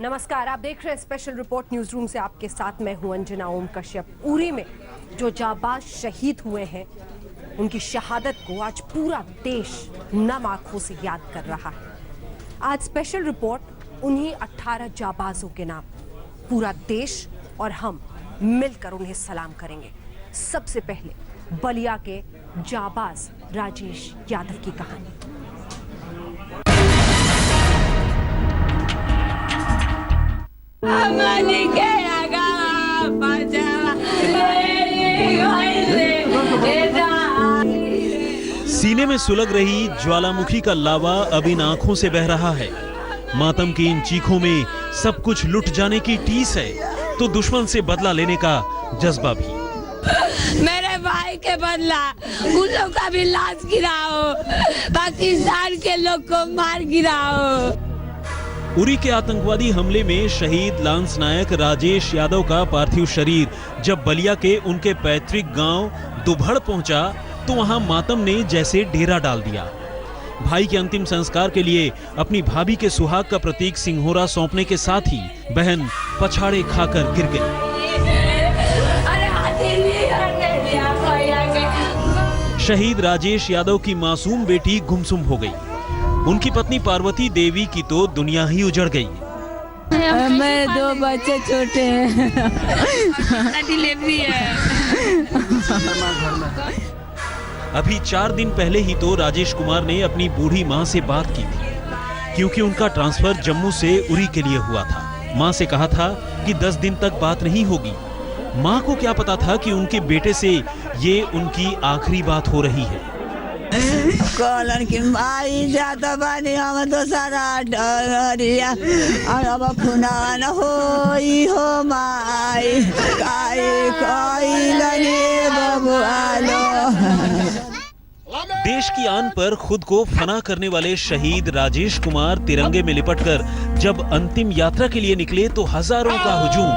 नमस्कार, आप देख रहे हैं स्पेशल रिपोर्ट न्यूज रूम से। आपके साथ मैं हूं अंजना ओम कश्यप। उरी में जो जाबाज शहीद हुए हैं, उनकी शहादत को आज पूरा देश नम आंखों से याद कर रहा है। आज स्पेशल रिपोर्ट उन्हीं 18 जाबाजों के नाम। पूरा देश और हम मिलकर उन्हें सलाम करेंगे। सबसे पहले बलिया के जाबाज राजेश यादव की कहानी। सीने में सुलग रही ज्वालामुखी का लावा अब इन आंखों से बह रहा है। मातम की इन चीखों में सब कुछ लुट जाने की टीस है, तो दुश्मन से बदला लेने का जज्बा भी। मेरे भाई के बदला गुंडों का भी लाश गिराओ, पाकिस्तान के लोग को मार गिराओ। उरी के आतंकवादी हमले में शहीद लांस नायक राजेश यादव का पार्थिव शरीर जब बलिया के उनके पैतृक गांव दुभड़ पहुंचा तो वहां मातम ने जैसे डेरा डाल दिया। भाई के अंतिम संस्कार के लिए अपनी भाभी के सुहाग का प्रतीक सिंघोरा सौंपने के साथ ही बहन पछाड़े खाकर गिर गई। शहीद राजेश यादव की मासूम बेटी गुमसुम हो गई। उनकी पत्नी पार्वती देवी की तो दुनिया ही उजड़ गई। मेरे 2 बच्चे छोटे हैं, डिलीवरी है। अभी 4 दिन पहले ही तो राजेश कुमार ने अपनी बूढ़ी मां से बात की थी, क्योंकि उनका ट्रांसफर जम्मू से उरी के लिए हुआ था। मां से कहा था कि 10 दिन तक बात नहीं होगी। मां को क्या पता था कि उनके बेटे से ये उनकी आखिरी बात हो रही है। कॉलन की माई जाता बानी हम तो सारा डरिया और अब खुनान होई हो माई काई कोई लगे बबुआलो। देश की आन पर खुद को फना करने वाले शहीद राजेश कुमार तिरंगे में लिपटकर जब अंतिम यात्रा के लिए निकले तो हजारों का हुजूम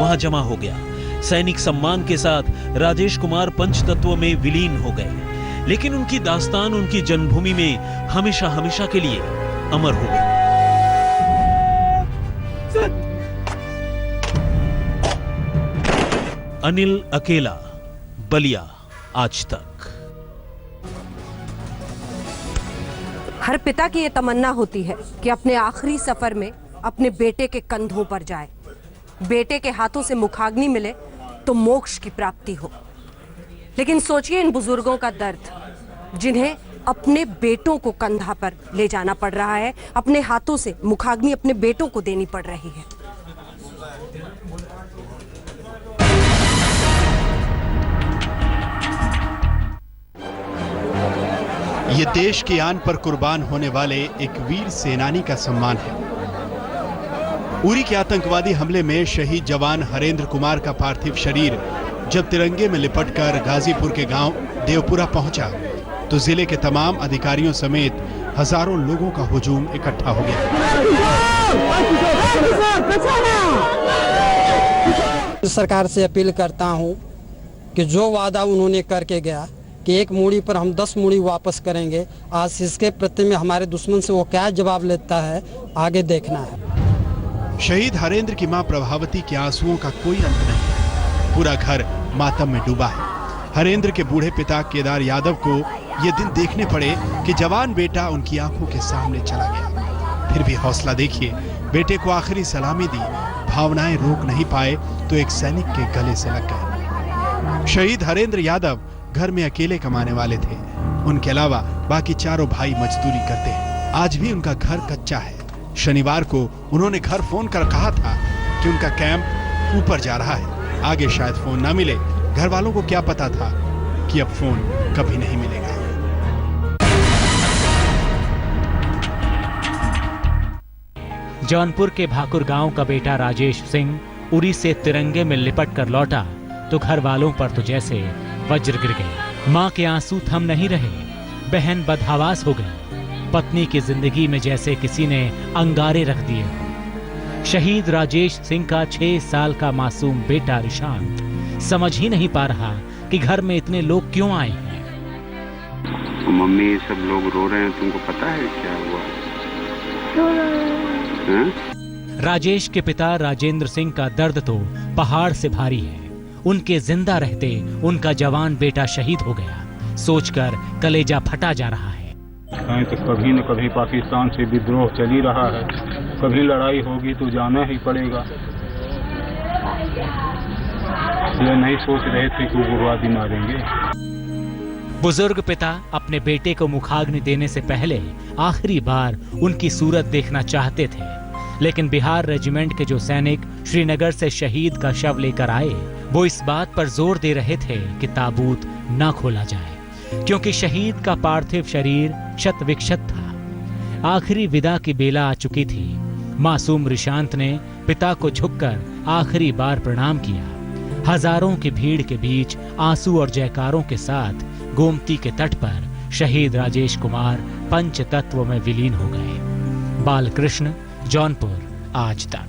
वहां जमा हो गया। सैनिक सम्मान के साथ राजेश कुमार पंचतत्व में विलीन हो गए, लेकिन उनकी दास्तान उनकी जन्मभूमि में हमेशा हमेशा के लिए अमर हो गई। अनिल अकेला, बलिया, आज तक। हर पिता की ये तमन्ना होती है कि अपने आखिरी सफर में अपने बेटे के कंधों पर जाए, बेटे के हाथों से मुखाग्नि मिले तो मोक्ष की प्राप्ति हो। लेकिन सोचिए इन बुजुर्गों का दर्द, जिन्हें अपने बेटों को कंधा पर ले जाना पड़ रहा है, अपने हाथों से मुखाग्नि अपने बेटों को देनी पड़ रही है। ये देश की आन पर कुर्बान होने वाले एक वीर सेनानी का सम्मान है। उरी के आतंकवादी हमले में शहीद जवान हरेंद्र कुमार का पार्थिव शरीर जब तिरंगे में लिपटकर गाजीपुर के गांव देवपुरा पहुंचा तो जिले के तमाम अधिकारियों समेत हजारों लोगों का हुजूम इकट्ठा हो गया। सरकार से अपील करता हूं कि जो वादा उन्होंने करके गया कि 1 मूड़ी पर हम 10 मूड़ी वापस करेंगे, आज इसके प्रति में हमारे दुश्मन से वो क्या जवाब लेता है, आगे देखना है। शहीद हरेंद्र की मां प्रभावती के आंसुओं का कोई अंत नहीं। पूरा घर मातम में डूबा है। हरेंद्र के बूढ़े पिता केदार यादव को ये दिन देखने पड़े कि जवान बेटा उनकी आंखों के सामने चला गया। फिर भी हौसला देखिए, बेटे को आखिरी सलामी दी, भावनाएं रोक नहीं पाए तो एक सैनिक के गले से लग गए। शहीद हरेंद्र यादव घर में अकेले कमाने वाले थे। उनके अलावा बाकी चारों भाई मजदूरी करते हैं। आज भी उनका घर कच्चा है। शनिवार को उन्होंने घर फोन कर कहा था कि उनका कैंप ऊपर जा रहा है। आगे शायद फोन ना मिले। घर वालों को क्या पता था कि अब फोन कभी नहीं मिलेगा। जौनपुर के भाकुर गांव का बेटा राजेश सिंह उरी से तिरंगे में लिपट कर लौटा तो घर वालों पर तो जैसे वज्र गिर गए। मां के आंसू थम नहीं रहे, बहन बदहवास हो गई। पत्नी की जिंदगी में जैसे किसी ने अंगारे रख दिए। शहीद राजेश सिंह का 6 साल का मासूम बेटा रिशांत समझ ही नहीं पा रहा कि घर में इतने लोग क्यों आए हैं। मम्मी सब लोग रो रहे हैं, तुमको पता है क्या हुआ? राजेश के पिता राजेंद्र सिंह का दर्द तो पहाड़ से भारी है। उनके जिंदा रहते उनका जवान बेटा शहीद हो गया, सोचकर कलेजा फटा जा रहा है। तो कभी न कभी पाकिस्तान से विद्रोह चल ही रहा है, कभी लड़ाई होगी तो जाना ही पड़ेगा। ये नहीं सोच रहे थे कि उग्रवादी मारेंगे। बुजुर्ग पिता अपने बेटे को मुखाग्नि देने से पहले आखिरी बार उनकी सूरत देखना चाहते थे, लेकिन बिहार रेजिमेंट के जो सैनिक श्रीनगर से शहीद का शव लेकर आए, वो इस बात पर जोर दे रहे थे कि ताबूत न खोला जाए, क्योंकि शहीद का पार्थिव शरीर क्षत विक्षत था। आखिरी विदा की बेला आ चुकी थी। मासूम रिशांत ने पिता को झुककर आखिरी बार प्रणाम किया। हजारों की भीड़ के बीच आंसू और जयकारों के साथ गोमती के तट पर शहीद राजेश कुमार पंच तत्व में विलीन हो गए। बालकृष्ण, जौनपुर, आज तक।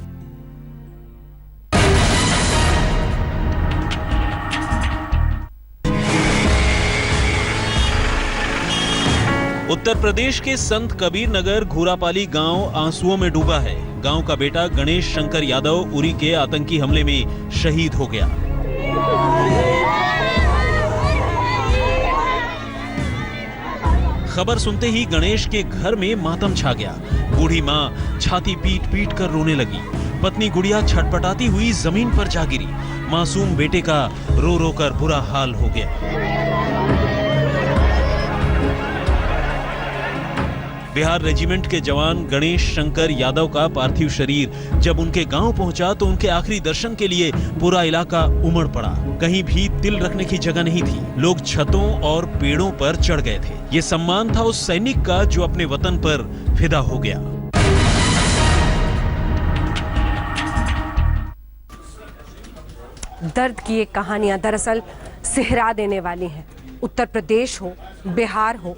उत्तर प्रदेश के संत कबीर नगर घूरापाली गांव आंसुओं में डूबा है। गांव का बेटा गणेश शंकर यादव उरी के आतंकी हमले में शहीद हो गया। खबर सुनते ही गणेश के घर में मातम छा गया। बूढ़ी मां छाती पीट पीट कर रोने लगी। पत्नी गुड़िया छटपटाती हुई जमीन पर जा गिरी। मासूम बेटे का रो रो कर बुरा हाल हो गया। बिहार रेजिमेंट के जवान गणेश शंकर यादव का पार्थिव शरीर जब उनके गांव पहुंचा तो उनके आखिरी दर्शन के लिए पूरा इलाका उमड़ पड़ा। कहीं भी तिल रखने की जगह नहीं थी। लोग छतों और पेड़ों पर चढ़ गए थे। ये सम्मान था उस सैनिक का जो अपने वतन पर फिदा हो गया। दर्द की ये कहानियां दरअसल सिहरा देने वाली हैं। उत्तर प्रदेश हो, बिहार हो,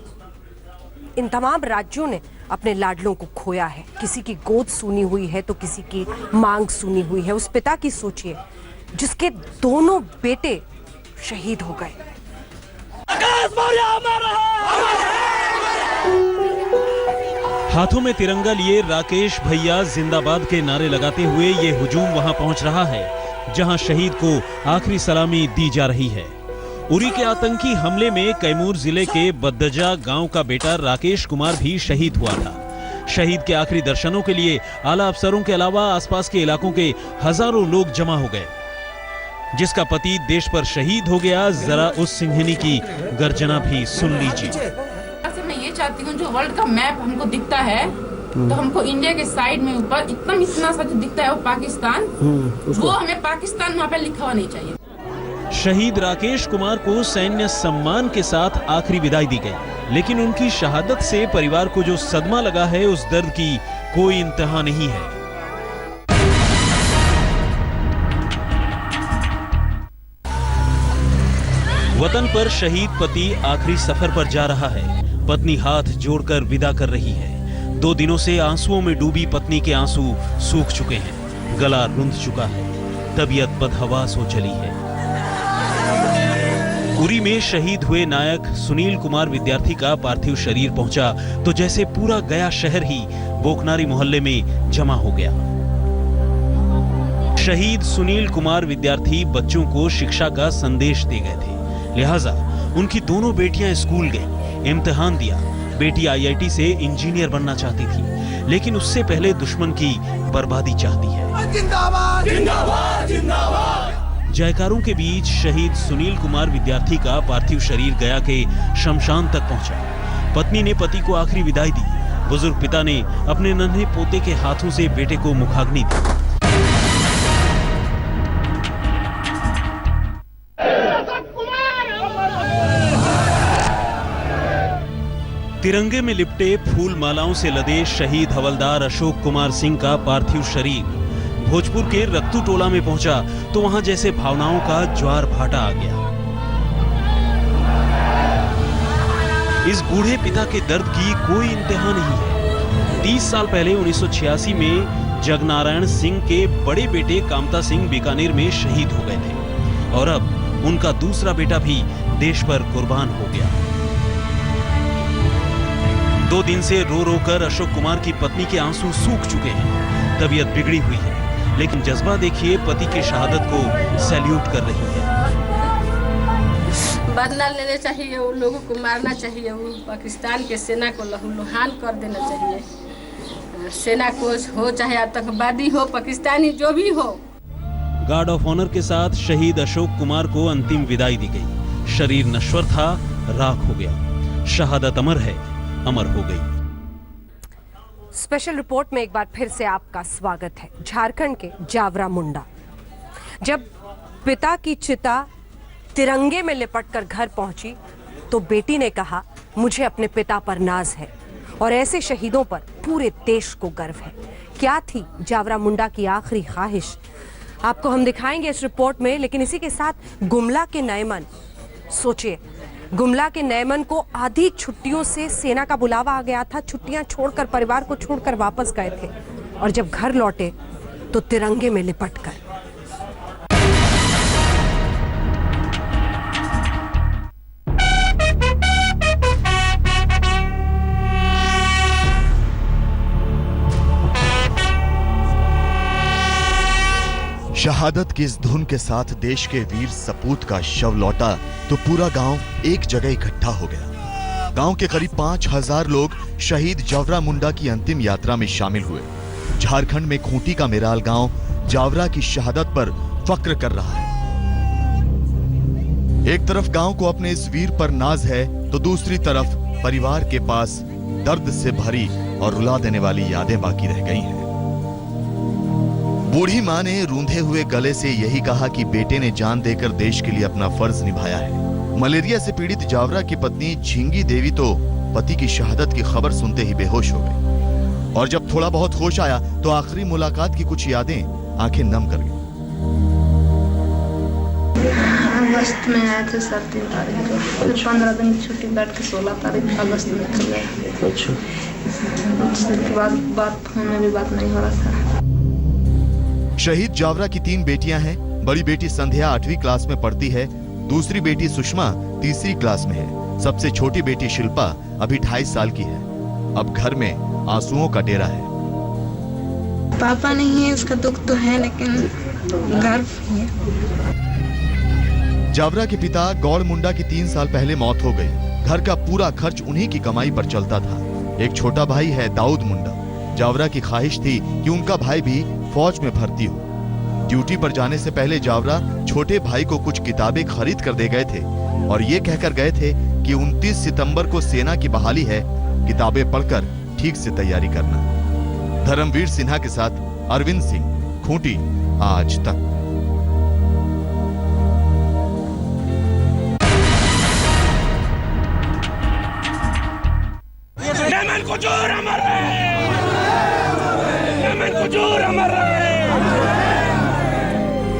इन तमाम राज्यों ने अपने लाडलों को खोया है। किसी की गोद सूनी हुई है तो किसी की मांग सूनी हुई है। उस पिता की सोचिए जिसके दोनों बेटे शहीद हो गए। हाथों में तिरंगा लिए राकेश भैया जिंदाबाद के नारे लगाते हुए ये हुजूम वहां पहुंच रहा है जहां शहीद को आखिरी सलामी दी जा रही है। उरी के आतंकी हमले में कैमूर जिले के बद्दजा गांव का बेटा राकेश कुमार भी शहीद हुआ था। शहीद के आखिरी दर्शनों के लिए आला अफसरों के अलावा आसपास के इलाकों के हजारों लोग जमा हो गए। जिसका पति देश पर शहीद हो गया, जरा उस सिंहनी की गर्जना भी सुन लीजिए। मैं ये चाहती हूँ जो वर्ल्ड का मैप हमको दिखता है तो हमको इंडिया के साइड में ऊपर इतना सा जो दिखता है वो पाकिस्तान, वो हमें पाकिस्तान वहाँ पे लिखा हुआ नहीं चाहिए। शहीद राकेश कुमार को सैन्य सम्मान के साथ आखिरी विदाई दी गई, लेकिन उनकी शहादत से परिवार को जो सदमा लगा है उस दर्द की कोई इंतहा नहीं है। वतन पर शहीद पति आखिरी सफर पर जा रहा है। पत्नी हाथ जोड़कर विदा कर रही है। 2 दिनों से आंसुओं में डूबी पत्नी के आंसू सूख चुके हैं, गला रुंध चुका है, तबीयत बदहवास हो चली है। उरी में शहीद हुए नायक सुनील कुमार विद्यार्थी का पार्थिव शरीर पहुंचा तो जैसे पूरा गया शहर ही बोकनारी मोहल्ले में जमा हो गया। शहीद सुनील कुमार विद्यार्थी बच्चों को शिक्षा का संदेश दे गए थे, लिहाजा उनकी दोनों बेटियां स्कूल गईं, इम्तिहान दिया। बेटी आईआईटी से इंजीनियर बनना चाहती थी, लेकिन उससे पहले दुश्मन की बर्बादी चाहती है। जिंदाबाद, जिंदाबाद, जिंदाबाद। जयकारों के बीच शहीद सुनील कुमार विद्यार्थी का पार्थिव शरीर गया के शमशान तक पहुंचा। पत्नी ने पति को आखिरी विदाई दी। बुजुर्ग पिता ने अपने नन्हे पोते के हाथों से बेटे को मुखाग्नि दी। तिरंगे में लिपटे फूल मालाओं से लदे शहीद हवलदार अशोक कुमार सिंह का पार्थिव शरीर भोजपुर के रक्तू टोला में पहुंचा तो वहां जैसे भावनाओं का ज्वार भाटा आ गया। इस बूढ़े पिता के दर्द की कोई इंतहा नहीं है। 30 साल पहले 1986 में जगनारायण सिंह के बड़े बेटे कामता सिंह बीकानेर में शहीद हो गए थे और अब उनका दूसरा बेटा भी देश पर कुर्बान हो गया। 2 दिन से रो रो कर अशोक कुमार की पत्नी के आंसू सूख चुके हैं, तबीयत बिगड़ी हुई है, लेकिन जज्बा देखिए, पति की शहादत को सैल्यूट कर रही है। बदला लेना चाहिए, उन लोगों को मारना चाहिए, वो पाकिस्तान के सेना को लहूलुहान कर देना चाहिए। सेना को हो चाहे आतंकवादी हो, पाकिस्तानी जो भी हो। गार्ड ऑफ ऑनर के साथ शहीद अशोक कुमार को अंतिम विदाई दी गई। शरीर नश्वर था, राख हो गया। शहादत अमर है, अमर हो गई। स्पेशल रिपोर्ट में एक बार फिर से आपका स्वागत है। झारखंड के जावरा मुंडा, जब पिता की चिता तिरंगे में लिपटकर घर पहुंची तो बेटी ने कहा, मुझे अपने पिता पर नाज है और ऐसे शहीदों पर पूरे देश को गर्व है। क्या थी जावरा मुंडा की आखिरी ख्वाहिश, आपको हम दिखाएंगे इस रिपोर्ट में। लेकिन इसी के साथ गुमला के नयमन, सोचिए, गुमला के नयमन को आधी छुट्टियों से सेना का बुलावा आ गया था। छुट्टियां छोड़कर, परिवार को छोड़कर वापस गए थे और जब घर लौटे तो तिरंगे में लिपटकर। शहादत की इस धुन के साथ देश के वीर सपूत का शव लौटा तो पूरा गांव एक जगह इकट्ठा हो गया। गांव के करीब 5000 लोग शहीद जावरा मुंडा की अंतिम यात्रा में शामिल हुए। झारखंड में खूंटी का मेराल गांव जावरा की शहादत पर फक्र कर रहा है। एक तरफ गांव को अपने इस वीर पर नाज है तो दूसरी तरफ परिवार के पास दर्द से भरी और रुला देने वाली यादें बाकी रह गई हैं। बूढ़ी मां ने रूंधे हुए गले से यही कहा कि बेटे ने जान देकर देश के लिए अपना फर्ज निभाया है। मलेरिया से पीड़ित जावरा की पत्नी झिंगी देवी तो पति की शहादत की खबर सुनते ही बेहोश हो गई और जब थोड़ा बहुत होश आया तो आखिरी मुलाकात की कुछ यादें आंखें नम कर गई। अगस्त में आए थे सर 3 तारीख को, फिर 15 दिन की छुट्टी बैठ के 16 तारीख अगस्त में चले। अच्छा, उसके बाद बात फोन में भी बात नहीं हो रहा था। शहीद जावरा की 3 बेटियां हैं। बड़ी बेटी संध्या 8वीं क्लास में पढ़ती है, दूसरी बेटी सुषमा 3री क्लास में है, सबसे छोटी बेटी शिल्पा अभी 2.5 साल की है। अब घर में आंसुओं का डेरा है। पापा नहीं है, उसका दुख तो है, लेकिन गर्व है। जावरा के पिता गौड़ मुंडा की 3 साल पहले मौत हो गई। घर का पूरा खर्च उन्हीं की कमाई पर चलता था। एक छोटा भाई है दाऊद मुंडा। जावरा की ख्वाहिश थी कि उनका भाई भी फौज में भर्ती हो। ड्यूटी पर जाने से पहले जावरा छोटे भाई को कुछ किताबें खरीद कर दे गए थे और ये कहकर गए थे कि 29 सितंबर को सेना की बहाली है, किताबें पढ़कर ठीक से तैयारी करना। धर्मवीर सिन्हा के साथ अरविंद सिंह, खूंटी, आज तक।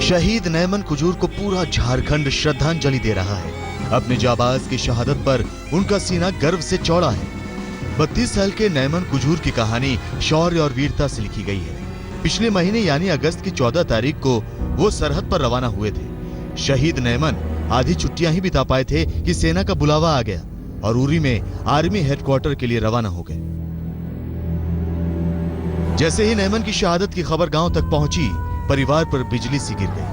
शहीद नयमन कुजूर को पूरा झारखंड श्रद्धांजलि दे रहा है। अपने जाबाज की शहादत पर उनका सीना गर्व से चौड़ा है। 32 साल के नयमन कुजूर की कहानी शौर्य और वीरता से लिखी गई है। पिछले महीने यानी अगस्त की 14 तारीख को वो सरहद पर रवाना हुए थे। शहीद नयमन आधी छुट्टियां ही बिता पाए थे कि सेना का बुलावा आ गया और उरी में आर्मी हेडक्वार्टर के लिए रवाना हो गए। जैसे ही नयमन की शहादत की खबर गांव तक पहुंची, परिवार पर बिजली सी गिर गई।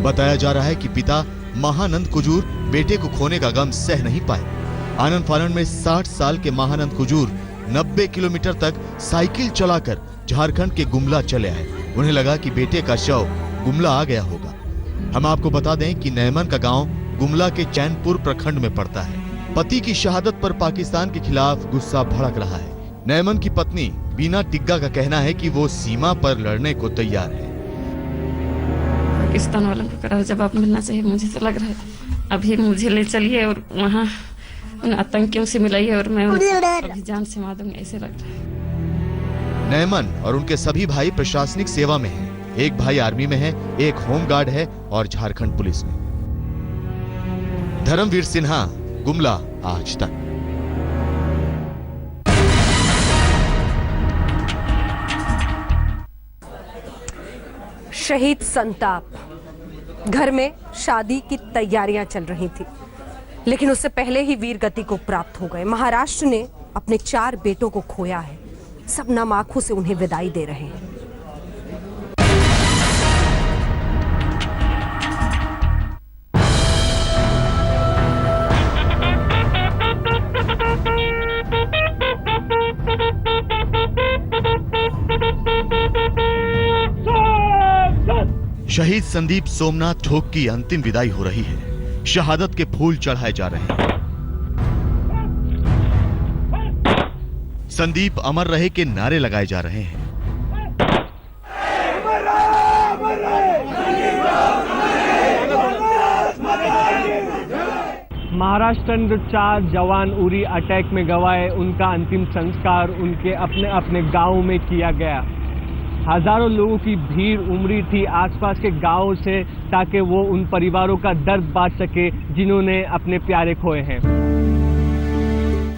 बताया जा रहा है कि पिता महानंद कुजूर बेटे को खोने का गम सह नहीं पाए। आनंद फानन में 60 साल के महानंद कुजूर 90 किलोमीटर तक साइकिल चलाकर झारखंड के गुमला चले आए। उन्हें लगा कि बेटे का शव गुमला आ गया होगा। हम आपको बता दें कि नयमन का गांव गुमला के चैनपुर प्रखंड में पड़ता है। पति की शहादत पर पाकिस्तान के खिलाफ गुस्सा भड़क रहा है। नयमन की पत्नी बीना टिग्गा का कहना है कि वो सीमा पर लड़ने को तैयार है। पाकिस्तान वालों को कड़ा जवाब मिलना चाहिए। मुझे तो लग रहा है अभी मुझे ले चलिए और वहाँ उन आतंकियों से मिलाइए और मैं अभी जान से मार दूंगी, ऐसे लग रहा है। नयमन और उनके सभी भाई प्रशासनिक सेवा में हैं। एक भाई आर्मी में है, एक होमगार्ड है और झारखंड पुलिस में। धर्मवीर सिन्हा, गुमला, आज तक। शहीद संताप। घर में शादी की तैयारियां चल रही थी, लेकिन उससे पहले ही वीर गति को प्राप्त हो गए। महाराष्ट्र ने अपने 4 बेटों को खोया है। सब नम आंखों से उन्हें विदाई दे रहे हैं। शहीद संदीप सोमनाथ ठोक की अंतिम विदाई हो रही है। शहादत के फूल चढ़ाए जा रहे हैं। संदीप अमर रहे के नारे लगाए जा रहे हैं। महाराष्ट्र के 4 जवान उरी अटैक में गवाए, उनका अंतिम संस्कार उनके अपने अपने गांव में किया गया। हजारों लोगों की भीड़ उमड़ी थी आसपास के गांवों से, ताकि वो उन परिवारों का दर्द बांट सके जिन्होंने अपने प्यारे खोए हैं।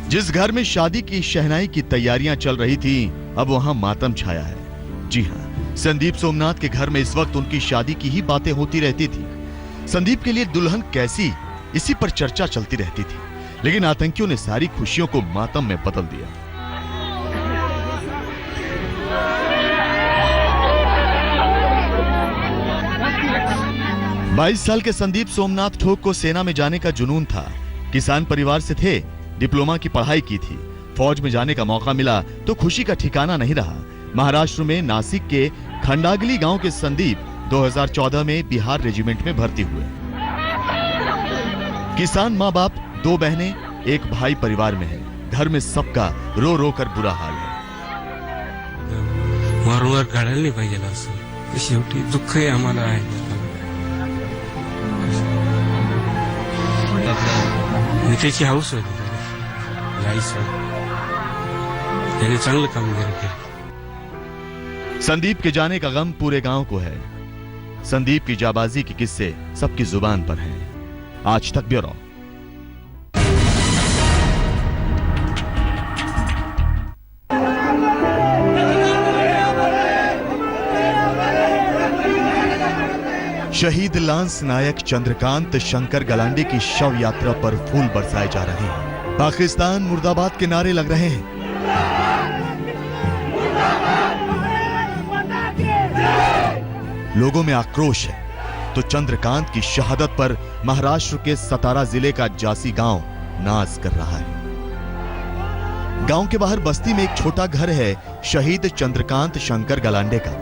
जिस घर में शादी की शहनाई की तैयारियां चल रही थी, अब वहां मातम छाया है। जी हां, संदीप सोमनाथ के घर में इस वक्त उनकी शादी की ही बातें होती रहती थी। संदीप के लिए दुल्हन कैसी, इसी पर चर्चा चलती रहती थी। लेकिन आतंकियों ने सारी खुशियों को मातम में बदल दिया। बाईस साल के संदीप सोमनाथ ठोक को सेना में जाने का जुनून था। किसान परिवार से थे, डिप्लोमा की पढ़ाई की थी। फौज में जाने का मौका मिला तो खुशी का ठिकाना नहीं रहा। महाराष्ट्र में नासिक के खंडागली गांव के संदीप 2014 में बिहार रेजिमेंट में भर्ती हुए। किसान माँ बाप, 2 बहनें, 1 भाई परिवार में है। घर में सबका रो रो कर बुरा हाल है। वारंवार काढायला नाही पाहिजे असं, शेवटी दुःख आहे आम्हाला आहे। त्याची हाऊस होती, यायचं त्याने चांगलं काम केलं। संदीप के जाने का गम पूरे गांव को है। संदीप की जाबाजी के किस्से सबकी जुबान पर हैं। आज तक ब्यूरो। शहीद लांस नायक चंद्रकांत शंकर गलांडे की शव यात्रा पर फूल बरसाए जा रहे हैं। पाकिस्तान मुर्दाबाद के नारे लग रहे हैं। लोगों में आक्रोश है तो चंद्रकांत की शहादत पर महाराष्ट्र के सतारा जिले का जासी गांव नाज कर रहा है। गांव के बाहर बस्ती में एक छोटा घर है शहीद चंद्रकांत शंकर गलांडे का।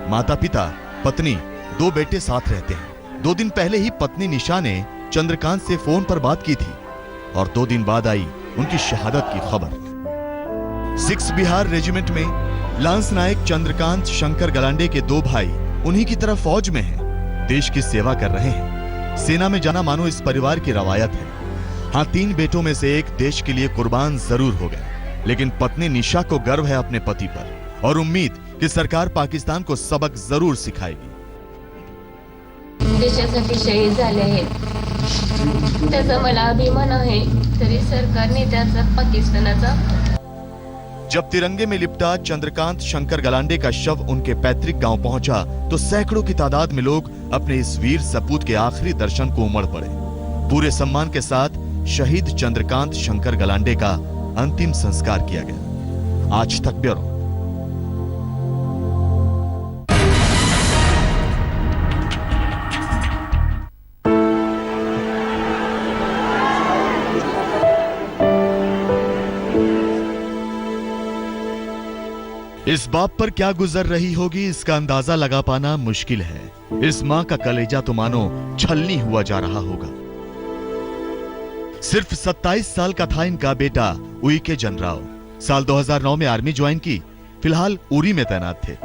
माता पिता, पत्नी, 2 बेटे साथ रहते हैं। 2 दिन पहले ही पत्नी निशा ने चंद्रकांत से फोन पर बात की थी और 2 दिन बाद आई उनकी शहादत की खबर। 6 बिहार रेजिमेंट में लांस नायक चंद्रकांत शंकर गलांडे के 2 भाई उन्हीं की तरह फौज में हैं, देश की सेवा कर रहे हैं। सेना में जाना मानो इस परिवार की रवायत है। हाँ, 3 बेटों में से एक देश के लिए कुर्बान जरूर हो गए, लेकिन पत्नी निशा को गर्व है अपने पति पर और उम्मीद कि सरकार पाकिस्तान को सबक जरूर सिखाएगी। देशासाठी शहीद झाले आहेत, त्याचा मला अभिमान आहे, तरी सरकारने त्याचा पाकिस्तानाचा। जब तिरंगे में लिपटा चंद्रकांत शंकर गलांडे का शव उनके पैतृक गांव पहुंचा तो सैकड़ों की तादाद में लोग अपने इस वीर सपूत के आखिरी दर्शन को उमड़ पड़े। पूरे सम्मान के साथ शहीद चंद्रकांत शंकर गलांडे का अंतिम संस्कार किया गया। आज तक ब्यूरो। इस बाप पर क्या गुजर रही होगी इसका अंदाजा लगा पाना मुश्किल है। इस मां का कलेजा तो मानो छलनी हुआ जा रहा होगा। सिर्फ 27 साल का था इनका बेटा उइके जनराव। साल 2009 में आर्मी ज्वाइन की, फिलहाल उरी में तैनात थे।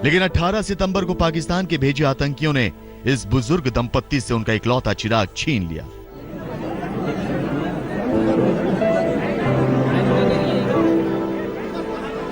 लेकिन 18 सितंबर को पाकिस्तान के भेजे आतंकियों ने इस बुजुर्ग दंपत्ति से उनका इकलौता चिराग छीन लिया।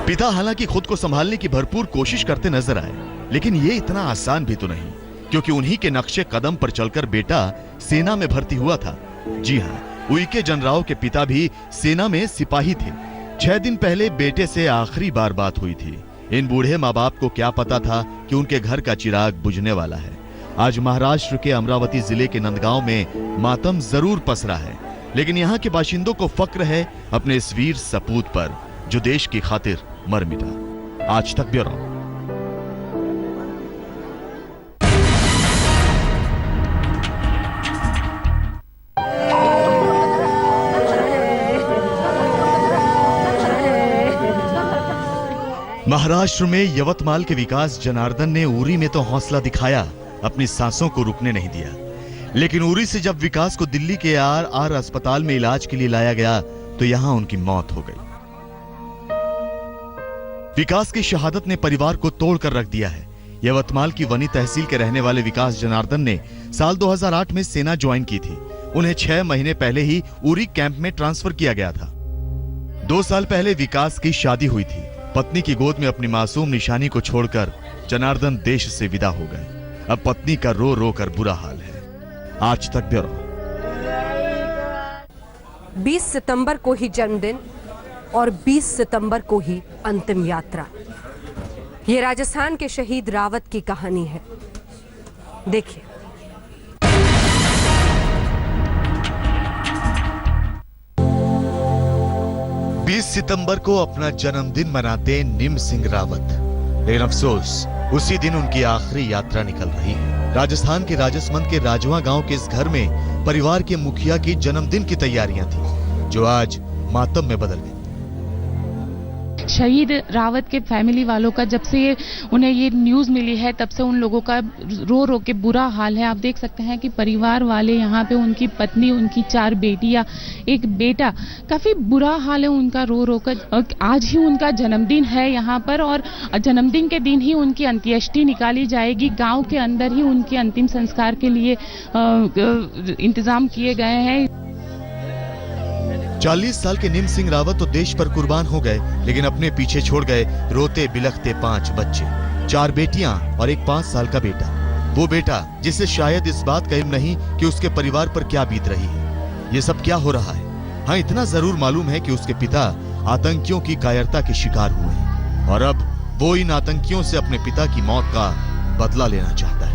पिता हालांकि खुद को संभालने की भरपूर कोशिश करते नजर आए, लेकिन ये इतना आसान भी तो नहीं, क्योंकि उन्हीं के नक्शे कदम पर चलकर बेटा सेना में भर्ती हुआ था। जी हां, उइके जनराव के पिता भी सेना में सिपाही थे। 6 दिन पहले बेटे से आखिरी बार बात हुई थी। इन बूढ़े माँ बाप को क्या पता था कि उनके घर का चिराग बुझने वाला है। आज महाराष्ट्र के अमरावती जिले के नंदगांव में मातम जरूर पसरा है, लेकिन यहाँ के बाशिंदों को फक्र है अपने इस वीर सपूत पर जो देश की खातिर मर मिटा। आज तक ब्यूरो। महाराष्ट्र में यवतमाल के विकास जनार्दन ने उरी में तो हौसला दिखाया, अपनी सांसों को रुकने नहीं दिया। लेकिन उरी से जब विकास को दिल्ली के आर अस्पताल में इलाज के लिए लाया गया तो यहां उनकी मौत हो गई। विकास की शहादत ने परिवार को तोड़कर रख दिया है। यवतमाल की वनी तहसील के रहने वाले विकास जनार्दन ने साल 2008 में सेना ज्वाइन की थी। उन्हें 6 महीने पहले ही उरी कैंप में ट्रांसफर किया गया था। 2 साल पहले विकास की शादी हुई थी। पत्नी की गोद में अपनी मासूम निशानी को छोड़कर जनार्दन देश से विदा हो गए। अब पत्नी का रो रो कर बुरा हाल है। आज तक ब्यूरो। 20 सितंबर को ही जन्मदिन और 20 सितंबर को ही अंतिम यात्रा। ये राजस्थान के शहीद रावत की कहानी है। देखिए। सितंबर को अपना जन्मदिन मनाते निम सिंह रावत, लेकिन अफसोस उसी दिन उनकी आखिरी यात्रा निकल रही है। राजस्थान के राजसमंद के राजवा गांव के इस घर में परिवार के मुखिया की जन्मदिन की तैयारियां थी, जो आज मातम में बदल गई। शहीद रावत के फैमिली वालों का जब से उन्हें ये न्यूज़ मिली है तब से उन लोगों का रो रो के बुरा हाल है। आप देख सकते हैं कि परिवार वाले यहाँ पे, उनकी पत्नी, उनकी 4 बेटियां, एक बेटा, काफ़ी बुरा हाल है उनका रो रो कर। आज ही उनका जन्मदिन है यहाँ पर और जन्मदिन के दिन ही उनकी अंत्येष्टि निकाली जाएगी। गाँव के अंदर ही उनके अंतिम संस्कार के लिए इंतजाम किए गए हैं। 40 साल के निम सिंह रावत तो देश पर कुर्बान हो गए, लेकिन अपने पीछे छोड़ गए रोते बिलखते 5 बच्चे, 4 बेटियां और एक 5 साल का बेटा। वो बेटा जिसे शायद इस बात का इल्म नहीं कि उसके परिवार पर क्या बीत रही है। ये सब क्या हो रहा है? हाँ, इतना जरूर मालूम है कि उसके पिता आतंकियों की कायरता के शिकार हुए हैं और अब वो इन आतंकियों से अपने पिता की मौत का बदला लेना चाहता है।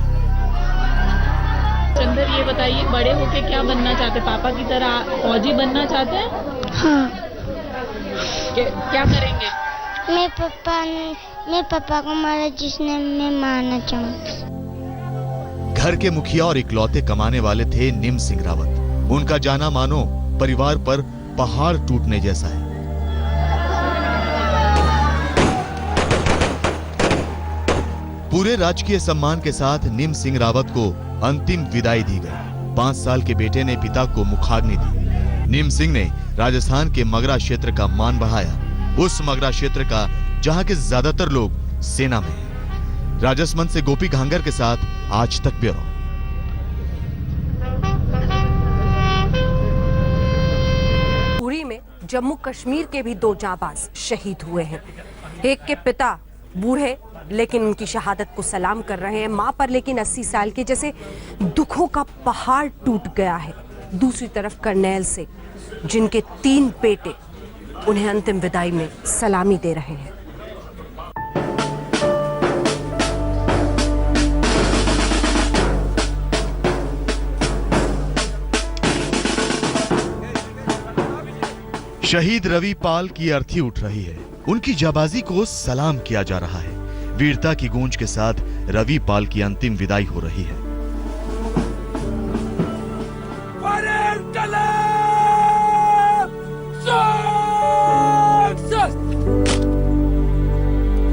सुंदर, ये बताइए, बड़े होके क्या बनना चाहते? पापा की तरह फौजी बनना चाहते हैं? हाँ। क्या करेंगे? मैं पापा को मारा जिसने मैं मारना चाहूँ। घर के मुखिया और इकलौते कमाने वाले थे निम सिंह रावत। उनका जाना मानो परिवार पर पहाड़ टूटने जैसा है। पूरे राजकीय सम्मान के साथ निम सिंह रावत को अंतिम विदाई दी गई। 5 साल के बेटे ने पिता को मुखाग्नि दी। निम सिंह ने राजस्थान के मगरा क्षेत्र का मान बढ़ाया, उस मगरा क्षेत्र का जहां के ज्यादातर लोग सेना में हैं। राजसमंद से गोपी घांगर के साथ आज तक ब्यूरो। उरी में जम्मू कश्मीर के भी 2 जाबाज शहीद हुए हैं। एक के पिता बूढ़े लेकिन उनकी शहादत को सलाम कर रहे हैं, मां पर लेकिन 80 साल के जैसे दुखों का पहाड़ टूट गया है। दूसरी तरफ करनैल से जिनके 3 बेटे उन्हें अंतिम विदाई में सलामी दे रहे हैं। शहीद रवि पाल की अर्थी उठ रही है। उनकी जाबाजी को सलाम किया जा रहा है। वीरता की गूंज के साथ रवि पाल की अंतिम विदाई हो रही है।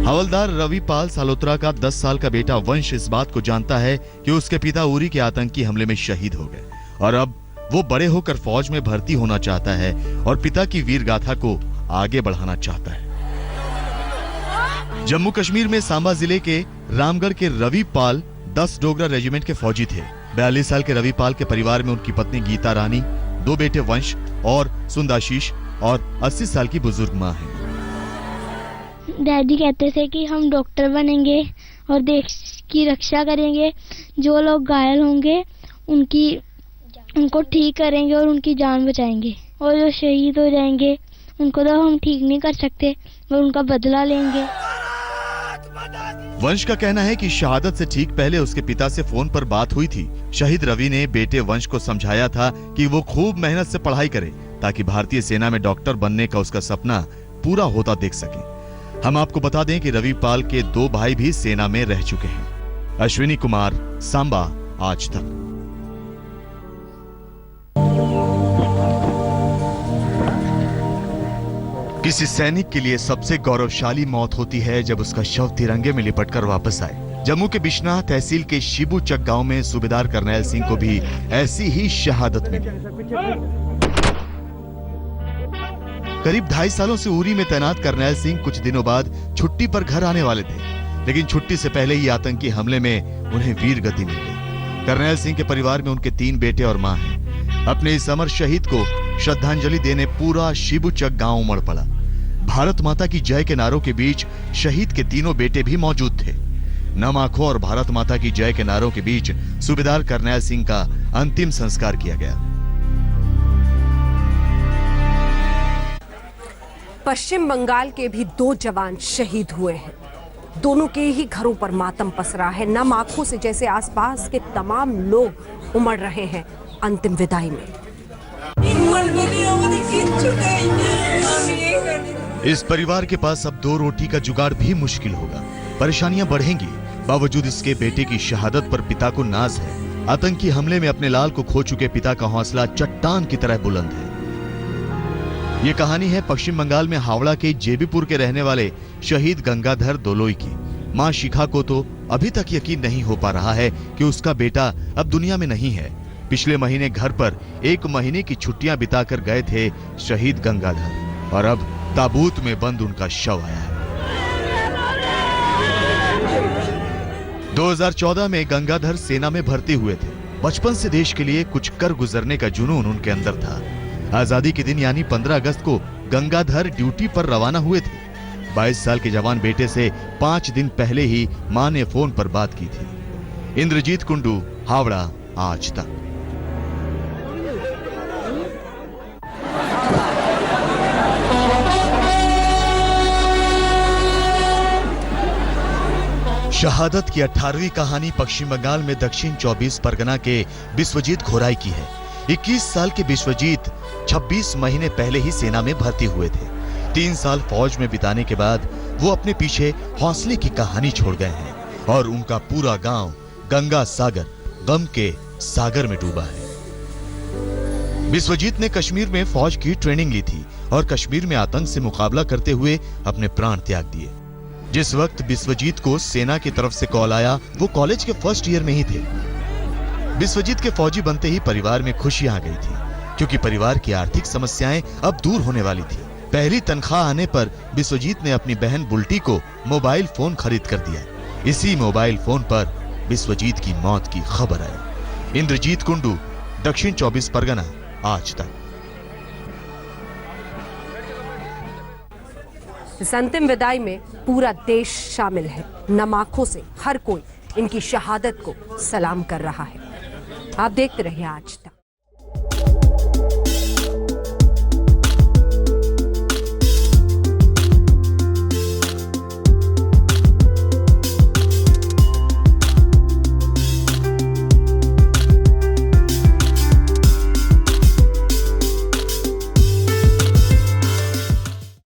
हवलदार रवि पाल सालोत्रा का 10 साल का बेटा वंश इस बात को जानता है कि उसके पिता उरी के आतंकी हमले में शहीद हो गए और अब वो बड़े होकर फौज में भर्ती होना चाहता है और पिता की वीर गाथा को आगे बढ़ाना चाहता है। जम्मू कश्मीर में सांबा जिले के रामगढ़ के रवि पाल 10 डोगरा रेजिमेंट के फौजी थे। 42 साल के रवि पाल के परिवार में उनकी पत्नी गीता रानी, 2 बेटे वंश और सुंदाशीष और 80 साल की बुजुर्ग मां है। डैडी कहते थे कि हम डॉक्टर बनेंगे और देश की रक्षा करेंगे, जो लोग घायल होंगे उनको ठीक करेंगे और उनकी जान बचाएंगे, और जो शहीद हो जाएंगे उनको तो हम ठीक नहीं कर सकते और उनका बदला लेंगे। वंश का कहना है कि शहादत से ठीक पहले उसके पिता से फोन पर बात हुई थी। शहीद रवि ने बेटे वंश को समझाया था कि वो खूब मेहनत से पढ़ाई करे ताकि भारतीय सेना में डॉक्टर बनने का उसका सपना पूरा होता देख सके। हम आपको बता दें कि रवि पाल के 2 भाई भी सेना में रह चुके हैं। अश्विनी कुमार, सांबा, आज तक। किसी सैनिक के लिए सबसे गौरवशाली मौत होती है जब उसका शव तिरंगे में लिपटकर वापस आए। जम्मू के बिश्नाह तहसील के शिबूचक गांव में सूबेदार करनैल सिंह को भी ऐसी ही शहादत मिली। करीब 2.5 सालों से उरी में तैनात करनैल सिंह कुछ दिनों बाद छुट्टी पर घर आने वाले थे, लेकिन छुट्टी से पहले ही आतंकी हमले में उन्हें वीर गति मिल गई। करनैल सिंह के परिवार में उनके 3 बेटे और मां हैं। अपने इस अमर शहीद को श्रद्धांजलि देने पूरा शिबूचक गांव उमड़ पड़ा। भारत माता की जय के नारों के बीच शहीद के 3 बेटे भी मौजूद थे। नम आंखों और भारत माता की जय के नारों के बीच सूबेदार करनैल सिंह का अंतिम संस्कार किया गया। पश्चिम बंगाल के भी 2 जवान शहीद हुए हैं। दोनों के ही घरों पर मातम पसरा है। नम आंखों से जैसे आसपास के तमाम लोग उमड़ रहे हैं अंतिम विदाई में। इस परिवार के पास अब 2 रोटी का जुगाड़ भी मुश्किल होगा। परेशानियां बढ़ेंगी। बावजूद इसके बेटे की शहादत पर पिता को नाज है। आतंकी हमले में अपने लाल को खो चुके पिता का हौसला चट्टान की तरह बुलंद है। ये कहानी है पश्चिम बंगाल में हावड़ा के जेबीपुर के रहने वाले शहीद गंगाधर दोलोई की। मां शिखा को तो अभी तक यकीन नहीं हो पा रहा है कि उसका बेटा अब दुनिया में नहीं है। पिछले महीने घर पर 1 महीने की छुट्टियां बिताकर गए थे शहीद गंगाधर, और अब ताबूत में बंद उनका शव आया है। 2014 में गंगाधर सेना में भर्ती हुए थे। बचपन से देश के लिए कुछ कर गुजरने का जुनून उनके अंदर था। आजादी के दिन यानी 15 अगस्त को गंगाधर ड्यूटी पर रवाना हुए थे। 22 साल के जवान बेटे से 5 दिन पहले ही मां ने फोन पर बात की थी। इंद्रजीत कुंडू, हावड़ा, आज तक। शहादत की 18वीं कहानी पश्चिम बंगाल में दक्षिण 24 परगना के विश्वजीत घोराई की है। 21 साल के विश्वजीत 26 महीने पहले ही सेना में भर्ती हुए थे। 3 साल फौज में बिताने के बाद वो अपने पीछे हौसले की कहानी छोड़ गए हैं, और उनका पूरा गांव गंगा सागर गम के सागर में डूबा है। विश्वजीत ने कश्मीर में फौज की ट्रेनिंग ली थी और कश्मीर में आतंक से मुकाबला करते हुए अपने प्राण त्याग दिए। जिस वक्त विश्वजीत को सेना की तरफ से कॉल आया, वो कॉलेज के फर्स्ट ईयर में ही थे। विश्वजीत के फौजी बनते ही परिवार में खुशियां आ गई थी, क्योंकि परिवार की आर्थिक समस्याएं अब दूर होने वाली थी। पहली तनख्वाह आने पर विश्वजीत ने अपनी बहन बुल्टी को मोबाइल फोन खरीद कर दिया। इसी मोबाइल फोन पर विश्वजीत की मौत की खबर आई। इंद्रजीत कुंडू, दक्षिण 24 परगना, आज तक। इस अंतिम विदाई में पूरा देश शामिल है। नम आंखों से हर कोई इनकी शहादत को सलाम कर रहा है। आप देखते रहिए आज तक।